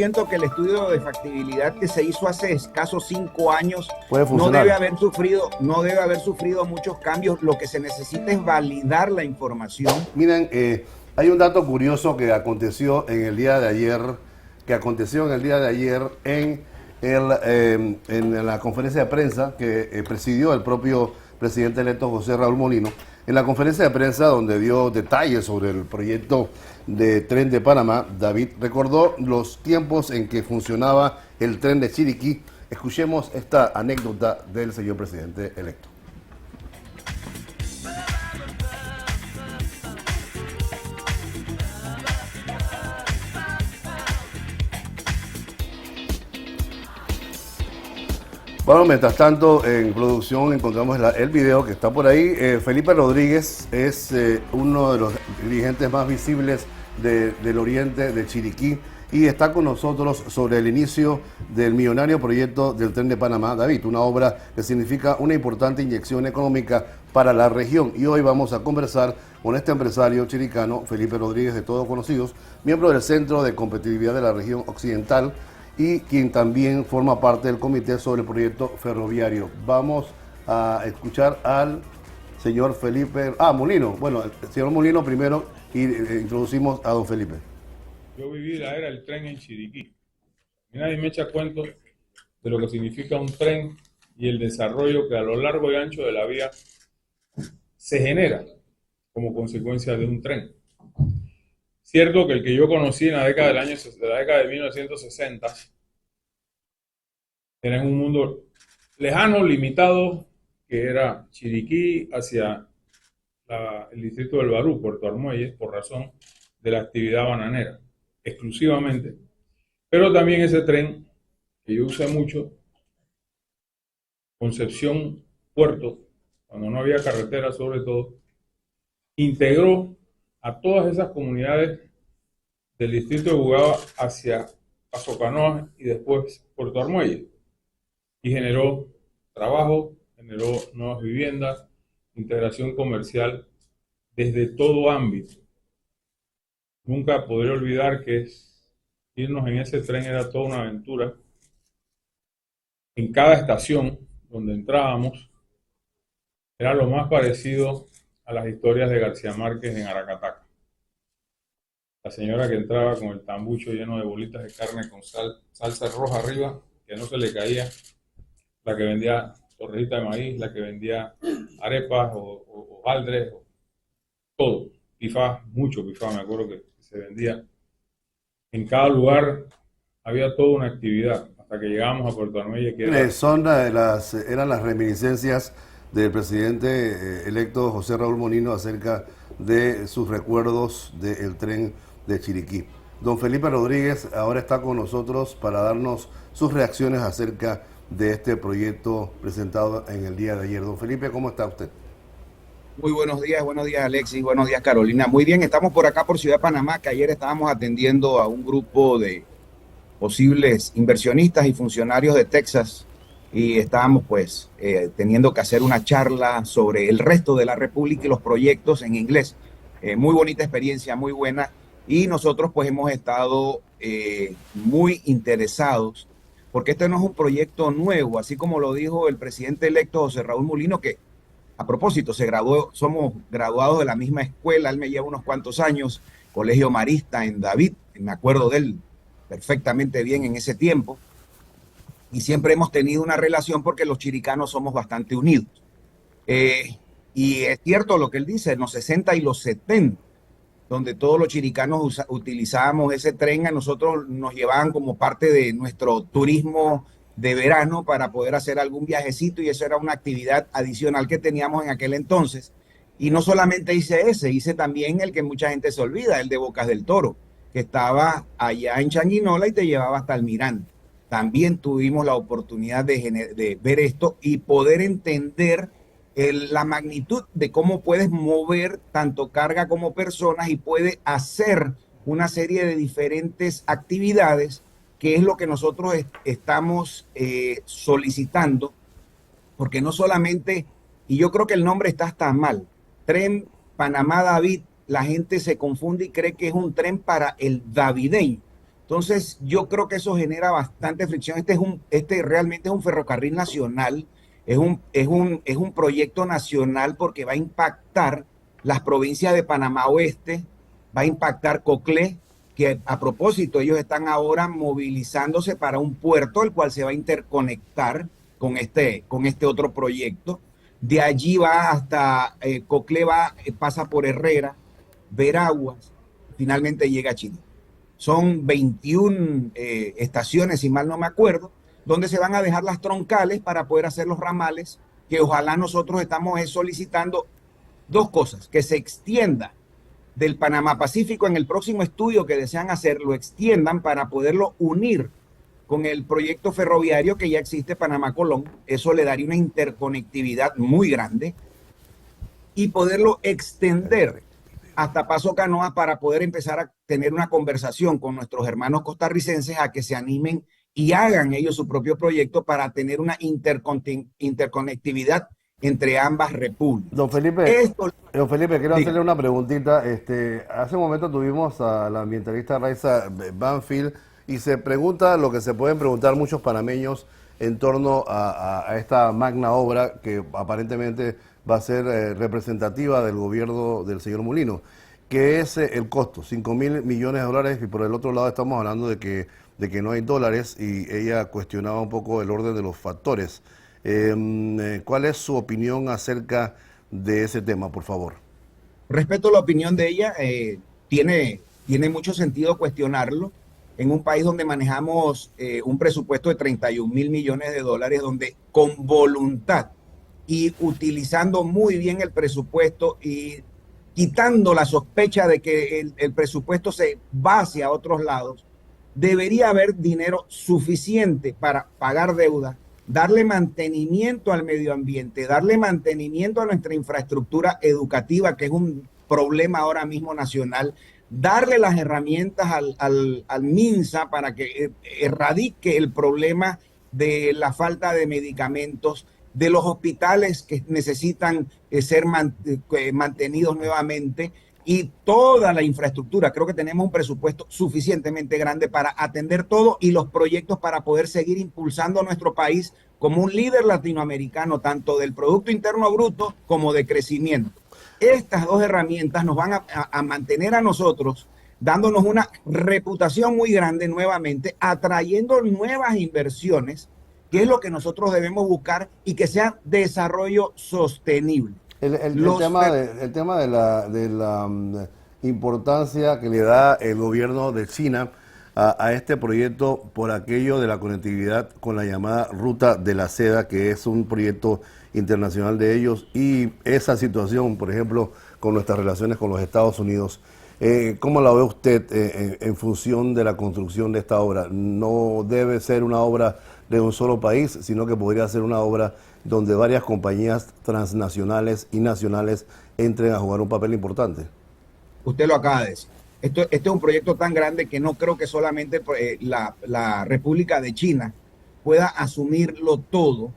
Siento que el estudio de factibilidad que se hizo hace escasos 5 años puede no funcionar. debe haber sufrido muchos cambios. Lo que se necesita es validar la información. Miren, hay un dato curioso que aconteció en el día de ayer, en la conferencia de prensa que presidió el propio presidente electo José Raúl Molino. En la conferencia de prensa donde dio detalles sobre el proyecto de tren de Panamá, David recordó los tiempos en que funcionaba el tren de Chiriquí. Escuchemos esta anécdota del señor presidente electo. Bueno, mientras tanto, en producción encontramos el video que está por ahí. Felipe Rodríguez es uno de los dirigentes más visibles del oriente de Chiriquí y está con nosotros sobre el inicio del millonario proyecto del Tren de Panamá, David, una obra que significa una importante inyección económica para la región. Y hoy vamos a conversar con este empresario chiricano, Felipe Rodríguez, de todos conocidos, miembro del Centro de Competitividad de la Región Occidental, y quien también forma parte del comité sobre el proyecto ferroviario. Vamos a escuchar al señor Felipe Molino. Bueno, el señor Molino primero y introducimos a don Felipe. Yo viví la era del tren en Chiriquí. Y nadie me echa cuento de lo que significa un tren y el desarrollo que a lo largo y ancho de la vía se genera como consecuencia de un tren. Cierto que el que yo conocí en la década de 1960 era en un mundo lejano, limitado, que era Chiriquí hacia el distrito del Barú, Puerto Armuelles, por razón de la actividad bananera, exclusivamente. Pero también ese tren que yo usé mucho, Concepción, Puerto, cuando no había carretera sobre todo, integró a todas esas comunidades del distrito de Bugaba hacia Paso Canoas y después Puerto Armuelles, y generó trabajo, generó nuevas viviendas, integración comercial desde todo ámbito. Nunca podré olvidar que irnos en ese tren era toda una aventura. En cada estación donde entrábamos era lo más parecido a las historias de García Márquez en Aracataca. La señora que entraba con el tambucho lleno de bolitas de carne con salsa roja arriba, que no se le caía, la que vendía torrejita de maíz, la que vendía arepas o hojaldres, todo. Pifá, mucho pifá, me acuerdo que se vendía. En cada lugar había toda una actividad, hasta que llegamos a Puerto Armuelles, que era... Eran las reminiscencias del presidente electo José Raúl Molino acerca de sus recuerdos del tren de Chiriquí. Don Felipe Rodríguez ahora está con nosotros para darnos sus reacciones acerca de este proyecto presentado en el día de ayer. Don Felipe, ¿cómo está usted? Muy buenos días Alexis, buenos días Carolina. Muy bien, estamos por acá por Ciudad de Panamá, que ayer estábamos atendiendo a un grupo de posibles inversionistas y funcionarios de Texas y estábamos pues teniendo que hacer una charla sobre el resto de la República y los proyectos en inglés. Muy bonita experiencia, muy buena, y nosotros pues hemos estado muy interesados porque este no es un proyecto nuevo, así como lo dijo el presidente electo José Raúl Molino, que a propósito somos graduados de la misma escuela. Él me lleva unos cuantos años, Colegio Marista en David, me acuerdo de él perfectamente bien en ese tiempo, y siempre hemos tenido una relación porque los chiricanos somos bastante unidos. Y es cierto lo que él dice, en los 60 y los 70, donde todos los chiricanos utilizábamos ese tren, a nosotros nos llevaban como parte de nuestro turismo de verano para poder hacer algún viajecito, y eso era una actividad adicional que teníamos en aquel entonces. Y no solamente hice también el que mucha gente se olvida, el de Bocas del Toro, que estaba allá en Changuinola y te llevaba hasta Almirante. También tuvimos la oportunidad de ver esto y poder entender la magnitud de cómo puedes mover tanto carga como personas y puede hacer una serie de diferentes actividades, que es lo que nosotros estamos solicitando, porque no solamente, y yo creo que el nombre está hasta mal, Tren Panamá David, la gente se confunde y cree que es un tren para el davideño. Entonces, yo creo que eso genera bastante fricción. Este realmente es un ferrocarril nacional, es un proyecto nacional porque va a impactar las provincias de Panamá Oeste, va a impactar Coclé, que a propósito ellos están ahora movilizándose para un puerto, el cual se va a interconectar con este otro proyecto. De allí va hasta Coclé, pasa por Herrera, Veraguas, finalmente llega a Chile. Son 21 estaciones, si mal no me acuerdo, donde se van a dejar las troncales para poder hacer los ramales, que ojalá nosotros estamos solicitando dos cosas: que se extienda del Panamá Pacífico en el próximo estudio que desean hacer, lo extiendan para poderlo unir con el proyecto ferroviario que ya existe, Panamá-Colón. Eso le daría una interconectividad muy grande, y poderlo extender hasta Paso Canoa para poder empezar a tener una conversación con nuestros hermanos costarricenses a que se animen y hagan ellos su propio proyecto para tener una interconectividad entre ambas repúblicas. Don Felipe, quiero hacerle una preguntita. Hace un momento tuvimos a la ambientalista Raiza Banfield y se pregunta lo que se pueden preguntar muchos panameños en torno a esta magna obra que aparentemente va a ser representativa del gobierno del señor Mulino, que es el costo, 5.000 millones de dólares, y por el otro lado estamos hablando de que no hay dólares, y ella cuestionaba un poco el orden de los factores. ¿Cuál es su opinión acerca de ese tema, por favor? Respeto la opinión de ella, tiene mucho sentido cuestionarlo en un país donde manejamos un presupuesto de 31.000 millones de dólares, donde con voluntad y utilizando muy bien el presupuesto y quitando la sospecha de que el presupuesto se va hacia otros lados, debería haber dinero suficiente para pagar deuda, darle mantenimiento al medio ambiente, darle mantenimiento a nuestra infraestructura educativa, que es un problema ahora mismo nacional, darle las herramientas al MINSA para que erradique el problema de la falta de medicamentos, de los hospitales que necesitan ser mantenidos nuevamente, y toda la infraestructura. Creo que tenemos un presupuesto suficientemente grande para atender todo, y los proyectos para poder seguir impulsando a nuestro país como un líder latinoamericano, tanto del Producto Interno Bruto como de crecimiento. Estas dos herramientas nos van a mantener a nosotros dándonos una reputación muy grande nuevamente, atrayendo nuevas inversiones, que es lo que nosotros debemos buscar, y que sea desarrollo sostenible. El tema de la importancia que le da el gobierno de China a este proyecto por aquello de la conectividad con la llamada Ruta de la Seda, que es un proyecto internacional de ellos, y esa situación, por ejemplo, con nuestras relaciones con los Estados Unidos. ¿Cómo la ve usted en función de la construcción de esta obra? No debe ser una obra de un solo país, sino que podría ser una obra donde varias compañías transnacionales y nacionales entren a jugar un papel importante. Usted lo acaba de decir. Este es un proyecto tan grande que no creo que solamente la República de China pueda asumirlo todo,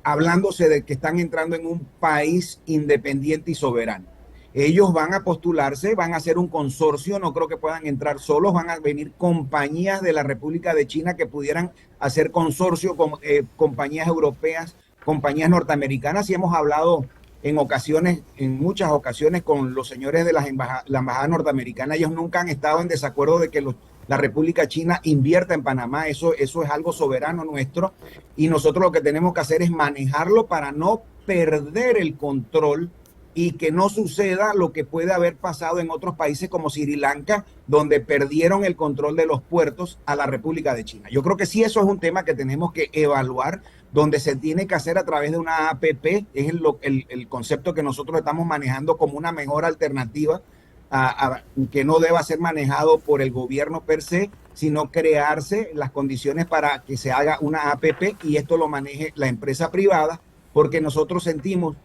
hablándose de que están entrando en un país independiente y soberano. Ellos van a postularse, van a hacer un consorcio, no creo que puedan entrar solos, van a venir compañías de la República de China que pudieran hacer consorcio con compañías europeas, compañías norteamericanas, y hemos hablado en muchas ocasiones con los señores de la embajada norteamericana. Ellos nunca han estado en desacuerdo de que la República China invierta en Panamá. Eso es algo soberano nuestro, y nosotros lo que tenemos que hacer es manejarlo para no perder el control y que no suceda lo que puede haber pasado en otros países como Sri Lanka, donde perdieron el control de los puertos a la República de China. Yo creo que sí, eso es un tema que tenemos que evaluar, donde se tiene que hacer a través de una APP, es el concepto que nosotros estamos manejando como una mejor alternativa, que no deba ser manejado por el gobierno per se, sino crearse las condiciones para que se haga una APP y esto lo maneje la empresa privada, porque nosotros sentimos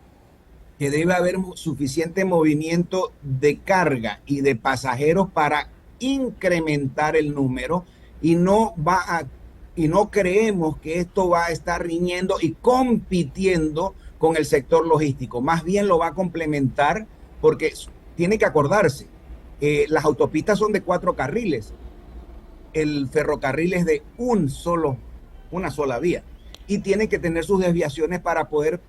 que debe haber suficiente movimiento de carga y de pasajeros para incrementar el número, y no creemos que esto va a estar riñendo y compitiendo con el sector logístico. Más bien lo va a complementar, porque tiene que acordarse, las autopistas son de 4 carriles. el ferrocarril es de una sola vía y tiene que tener sus desviaciones para poder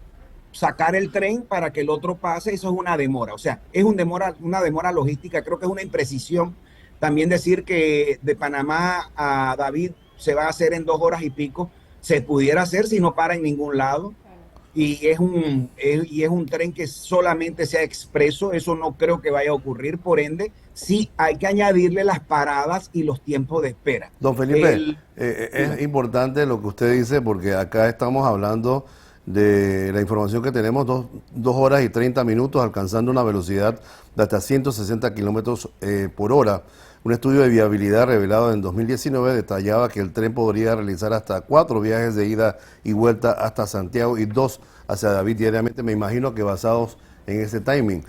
sacar el tren para que el otro pase. Eso es una demora, o sea, es una demora logística. Creo que es una imprecisión también decir que de Panamá a David se va a hacer en 2 horas y pico. Se pudiera hacer si no para en ningún lado. Y es un tren que solamente sea expreso. Eso no creo que vaya a ocurrir. Por ende, sí hay que añadirle las paradas y los tiempos de espera. Don Felipe, es importante lo que usted dice, porque acá estamos hablando de la información que tenemos, 2 horas y 30 minutos, alcanzando una velocidad de hasta 160 kilómetros por hora. Un estudio de viabilidad revelado en 2019 detallaba que el tren podría realizar hasta 4 viajes de ida y vuelta hasta Santiago y 2 hacia David diariamente, me imagino que basados en ese timing.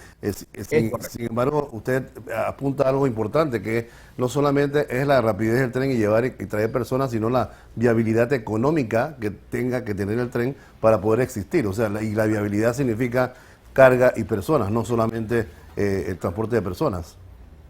Sin embargo, usted apunta a algo importante, que no solamente es la rapidez del tren y llevar y traer personas, sino la viabilidad económica que tenga que tener el tren para poder existir. O sea, y la viabilidad significa carga y personas, no solamente el transporte de personas.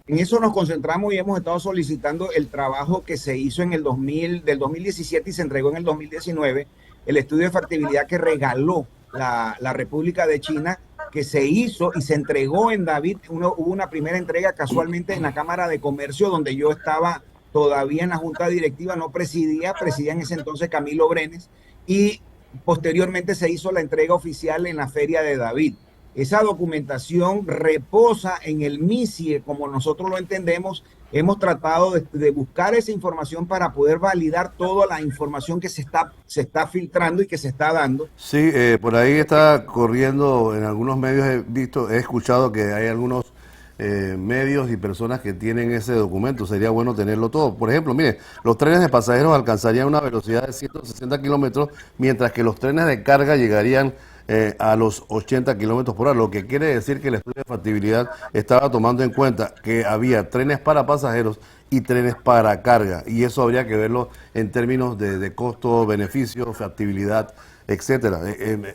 En eso nos concentramos y hemos estado solicitando el trabajo que se hizo en el del 2017 y se entregó en el 2019, el estudio de factibilidad que regaló la República de China, que se hizo y se entregó en David. Hubo una primera entrega casualmente en la Cámara de Comercio, donde yo estaba todavía en la Junta Directiva, no presidía en ese entonces Camilo Brenes, y posteriormente se hizo la entrega oficial en la Feria de David. Esa documentación reposa en el MISIE, como nosotros lo entendemos. Hemos tratado de buscar esa información para poder validar toda la información que se está filtrando y que se está dando. Sí, por ahí está corriendo, en algunos medios he escuchado que hay algunos medios y personas que tienen ese documento. Sería bueno tenerlo todo. Por ejemplo, mire, los trenes de pasajeros alcanzarían una velocidad de 160 kilómetros, mientras que los trenes de carga llegarían a los 80 kilómetros por hora, lo que quiere decir que el estudio de factibilidad estaba tomando en cuenta que había trenes para pasajeros y trenes para carga, y eso habría que verlo en términos de costo, beneficio, factibilidad, etcétera.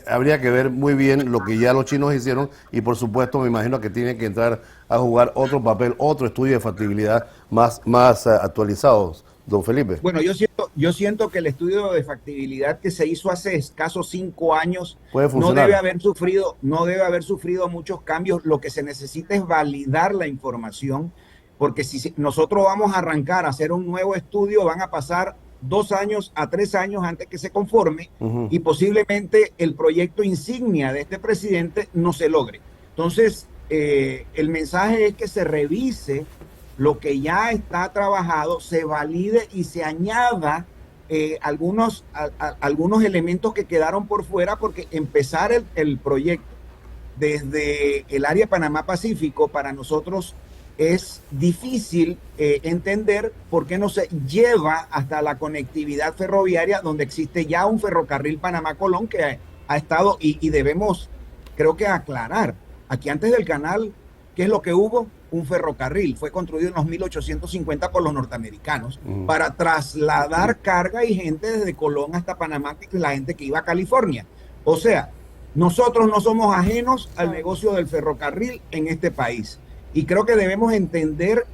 Habría que ver muy bien lo que ya los chinos hicieron, y por supuesto me imagino que tiene que entrar a jugar otro papel, otro estudio de factibilidad más actualizados. Don Felipe. Bueno, yo siento que el estudio de factibilidad que se hizo hace escasos 5 años no debe haber sufrido muchos cambios. Lo que se necesita es validar la información, porque si nosotros vamos a arrancar a hacer un nuevo estudio, van a pasar 2 años a 3 años antes que se conforme, y posiblemente el proyecto insignia de este presidente no se logre. Entonces, el mensaje es que se revise lo que ya está trabajado, se valide y se añada algunos elementos que quedaron por fuera, porque empezar el proyecto desde el área Panamá-Pacífico para nosotros es difícil entender por qué no se lleva hasta la conectividad ferroviaria, donde existe ya un ferrocarril Panamá-Colón que ha estado, y debemos, creo que aclarar, aquí antes del canal, ¿qué es lo que hubo? Un ferrocarril. Fue construido en los 1850 por los norteamericanos para trasladar carga y gente desde Colón hasta Panamá, que es la gente que iba a California. O sea, nosotros no somos ajenos al negocio del ferrocarril en este país. Y creo que debemos entender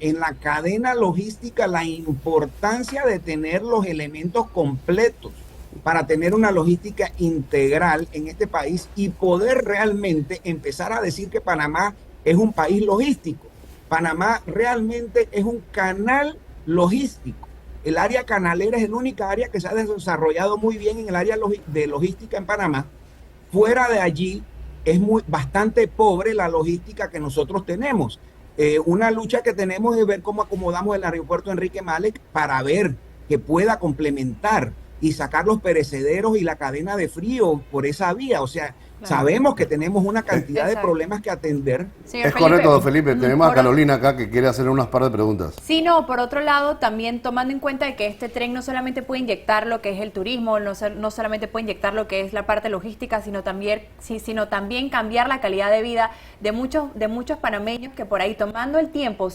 en la cadena logística la importancia de tener los elementos completos para tener una logística integral en este país y poder realmente empezar a decir que Panamá es un país logístico. Panamá realmente es un canal logístico. El área canalera es el única área que se ha desarrollado muy bien en el área de logística en Panamá. Fuera de allí es bastante pobre la logística que nosotros tenemos. Una lucha que tenemos es ver cómo acomodamos el aeropuerto Enrique Malek para ver que pueda complementar y sacar los perecederos y la cadena de frío por esa vía. O sea, sabemos que tenemos una cantidad de problemas que atender. Es correcto, don Felipe. Tenemos a Carolina acá que quiere hacer unas par de preguntas. Sí, no, por otro lado, también tomando en cuenta de que este tren no solamente puede inyectar lo que es el turismo, no solamente puede inyectar lo que es la parte logística, sino también cambiar la calidad de vida de muchos panameños que por ahí, tomando el tiempo,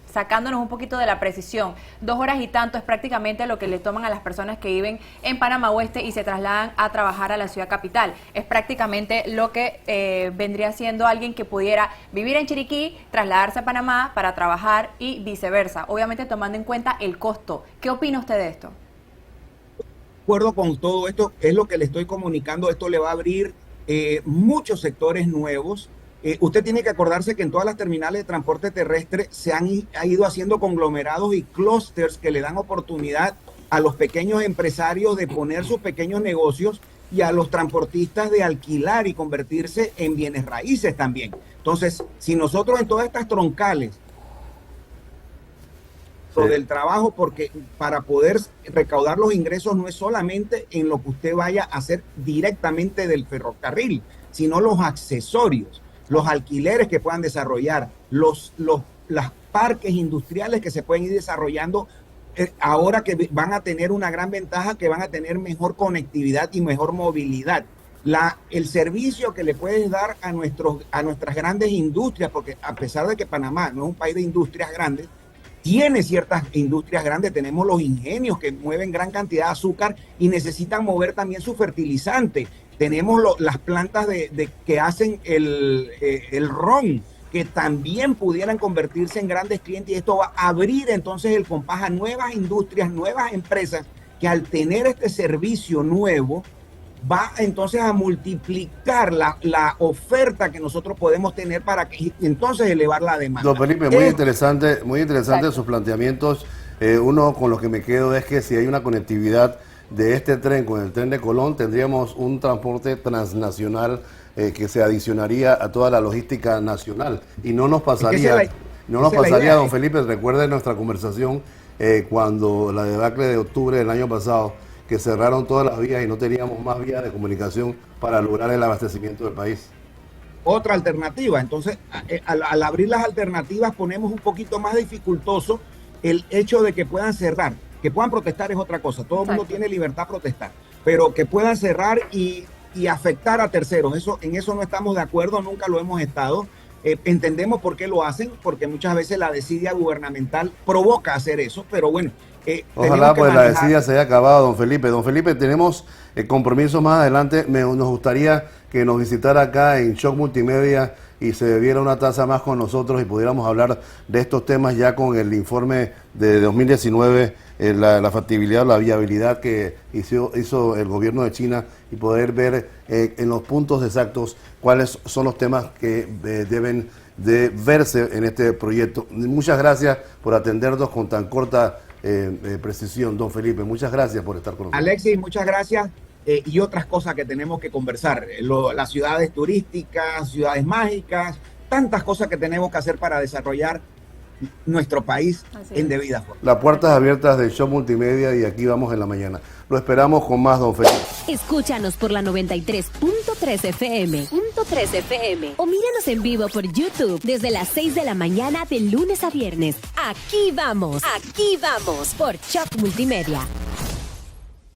sacándonos un poquito de la precisión, 2 horas y tanto es prácticamente lo que le toman a las personas que viven en Panamá Oeste y se trasladan a trabajar a la ciudad capital. Es prácticamente básicamente lo que vendría siendo alguien que pudiera vivir en Chiriquí, trasladarse a Panamá para trabajar y viceversa, obviamente tomando en cuenta el costo. ¿Qué opina usted de esto? De acuerdo con todo esto, es lo que le estoy comunicando, esto le va a abrir muchos sectores nuevos. Usted tiene que acordarse que en todas las terminales de transporte terrestre ha ido haciendo conglomerados y clústeres que le dan oportunidad a los pequeños empresarios de poner sus pequeños negocios y a los transportistas de alquilar y convertirse en bienes raíces también. Entonces, si nosotros en todas estas troncales del trabajo, porque para poder recaudar los ingresos no es solamente en lo que usted vaya a hacer directamente del ferrocarril, sino los accesorios, los alquileres que puedan desarrollar, los parques industriales que se pueden ir desarrollando ahora, que van a tener una gran ventaja, que van a tener mejor conectividad y mejor movilidad. El servicio que le puedes dar a nuestras grandes industrias, porque a pesar de que Panamá no es un país de industrias grandes, tiene ciertas industrias grandes, tenemos los ingenios que mueven gran cantidad de azúcar y necesitan mover también su fertilizante. Tenemos las plantas que hacen el ron, que también pudieran convertirse en grandes clientes, y esto va a abrir entonces el compás a nuevas industrias, nuevas empresas, que al tener este servicio nuevo va entonces a multiplicar la oferta que nosotros podemos tener para que entonces elevar la demanda. Don Felipe, muy interesante sus planteamientos. Uno con lo que me quedo es que si hay una conectividad de este tren con el tren de Colón, tendríamos un transporte transnacional que se adicionaría a toda la logística nacional, y no nos pasaría, don Felipe, recuerde nuestra conversación cuando la debacle de octubre del año pasado, que cerraron todas las vías y no teníamos más vías de comunicación para lograr el abastecimiento del país. Otra alternativa. Entonces, al abrir las alternativas, ponemos un poquito más dificultoso el hecho de que puedan cerrar. Que puedan protestar es otra cosa. Todo el mundo tiene libertad de protestar, pero que puedan cerrar y afectar a terceros. En eso no estamos de acuerdo, nunca lo hemos estado. Entendemos por qué lo hacen, porque muchas veces la desidia gubernamental provoca hacer eso, pero bueno. Ojalá pues la desidia se haya acabado, don Felipe. Don Felipe, tenemos compromisos más adelante. Nos gustaría que nos visitara acá en Shock Multimedia y se bebiera una taza más con nosotros y pudiéramos hablar de estos temas ya con el informe de 2019, la factibilidad, la viabilidad que hizo el gobierno de China, y poder ver en los puntos exactos cuáles son los temas que deben de verse en este proyecto. Muchas gracias por atendernos con tan corta precisión, don Felipe. Muchas gracias por estar con nosotros. Alexis, muchas gracias. Y otras cosas que tenemos que conversar, las ciudades turísticas, ciudades mágicas, tantas cosas que tenemos que hacer para desarrollar nuestro país en debida forma. Las puertas abiertas de Show Multimedia, y aquí vamos en la mañana. Lo esperamos con más, don Felipe. Escúchanos por la 93.3 FM, o míranos en vivo por YouTube desde las 6 de la mañana de lunes a viernes. Aquí vamos por Shock Multimedia.